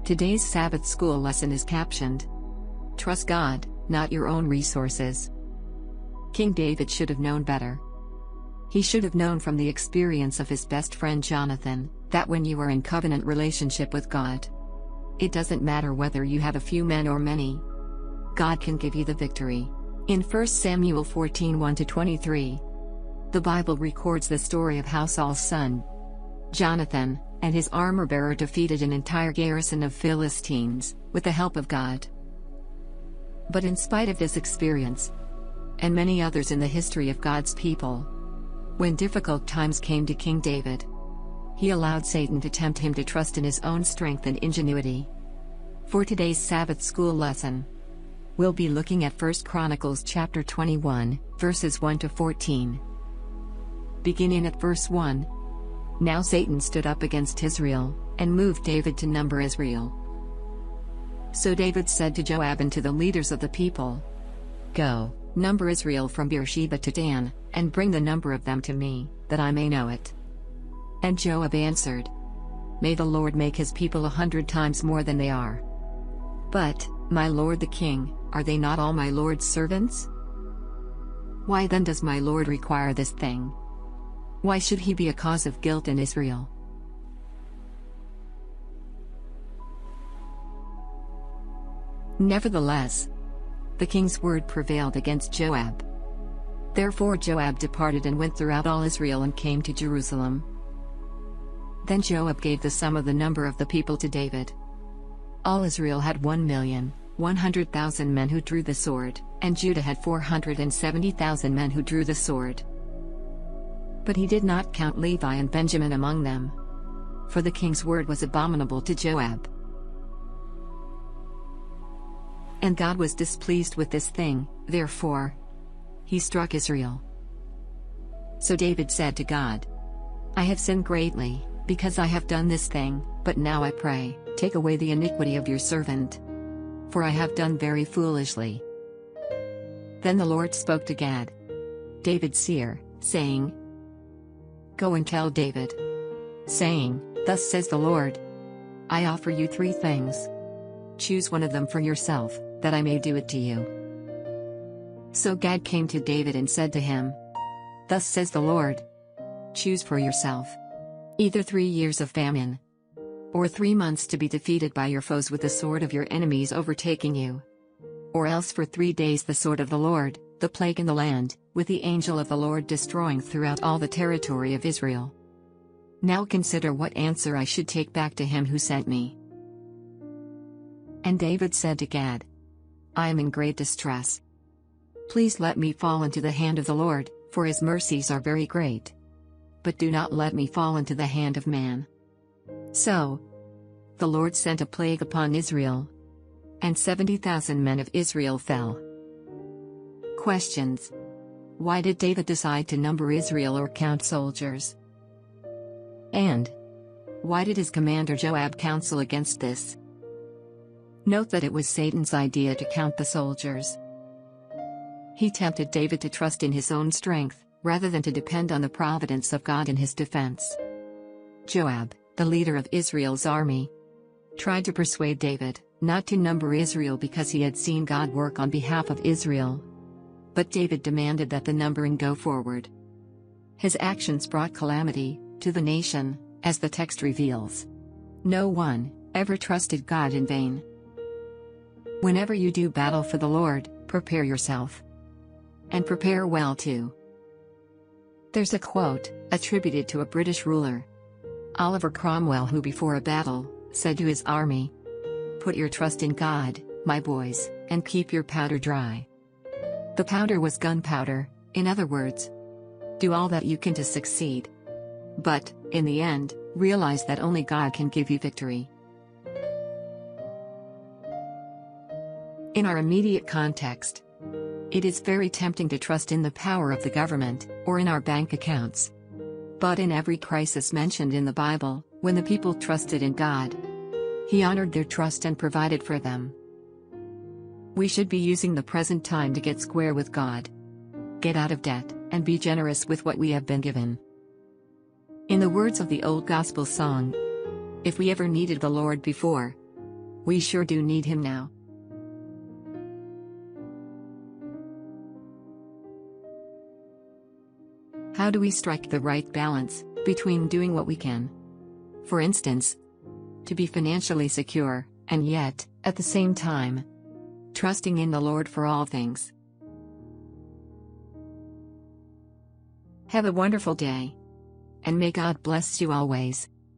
Today's Sabbath school lesson is captioned, "Trust God, not your own resources." King David should have known better. He should have known from the experience of his best friend Jonathan, that when you are in covenant relationship with God, it doesn't matter whether you have a few men or many. God can give you the victory. In 1 Samuel 14 1-23, the Bible records the story of how Saul's son, Jonathan, and his armor-bearer defeated an entire garrison of Philistines, with the help of God. But in spite of this experience, and many others in the history of God's people, when difficult times came to King David, he allowed Satan to tempt him to trust in his own strength and ingenuity. For today's Sabbath school lesson, we'll be looking at 1 Chronicles chapter 21, verses 1-14. Beginning at verse 1. Now Satan stood up against Israel, and moved David to number Israel. So David said to Joab and to the leaders of the people, "Go, number Israel from Beersheba to Dan, and bring the number of them to me, that I may know it." And Joab answered, "May the Lord make his people 100 times more than they are. But, my lord the king, are they not all my lord's servants? Why then does my lord require this thing? Why should he be a cause of guilt in Israel?" Nevertheless, the king's word prevailed against Joab. Therefore Joab departed and went throughout all Israel and came to Jerusalem. Then Joab gave the sum of the number of the people to David. All Israel had 1,100,000 men who drew the sword, and Judah had 470,000 men who drew the sword. But he did not count Levi and Benjamin among them, for the king's word was abominable to Joab. And God was displeased with this thing, therefore he struck Israel. So David said to God, "I have sinned greatly, because I have done this thing, but now I pray, take away the iniquity of your servant. For I have done very foolishly." Then the Lord spoke to Gad, David's seer, saying, "Go and tell David, saying, Thus says the Lord, I offer you 3 things. Choose one of them for yourself, that I may do it to you." So Gad came to David and said to him, "Thus says the Lord, choose for yourself either 3 years of famine, or 3 months to be defeated by your foes with the sword of your enemies overtaking you, or else for 3 days the sword of the Lord, the plague in the land, with the angel of the Lord destroying throughout all the territory of Israel. Now consider what answer I should take back to him who sent me." And David said to Gad, "I am in great distress. Please let me fall into the hand of the Lord, for his mercies are very great. But do not let me fall into the hand of man." So the Lord sent a plague upon Israel, and 70,000 men of Israel fell. Questions. Why did David decide to number Israel or count soldiers? And why did his commander Joab counsel against this? Note that it was Satan's idea to count the soldiers. He tempted David to trust in his own strength, rather than to depend on the providence of God in his defense. Joab, the leader of Israel's army, tried to persuade David not to number Israel because he had seen God work on behalf of Israel. But David demanded that the numbering go forward. His actions brought calamity to the nation, as the text reveals. No one ever trusted God in vain. Whenever you do battle for the Lord, prepare yourself. And prepare well too. There's a quote, attributed to a British ruler, Oliver Cromwell, who before a battle, said to his army, "Put your trust in God, my boys, and keep your powder dry." The powder was gunpowder, in other words, do all that you can to succeed. But, in the end, realize that only God can give you victory. In our immediate context, it is very tempting to trust in the power of the government, or in our bank accounts. But in every crisis mentioned in the Bible, when the people trusted in God, He honored their trust and provided for them. We should be using the present time to get square with God, get out of debt, and be generous with what we have been given. In the words of the old gospel song, "If we ever needed the Lord before, We sure do need Him now. How do we strike the right balance between doing what we can, for instance, to be financially secure, and yet, at the same time, trusting in the Lord for all things? Have a wonderful day, and may God bless you always.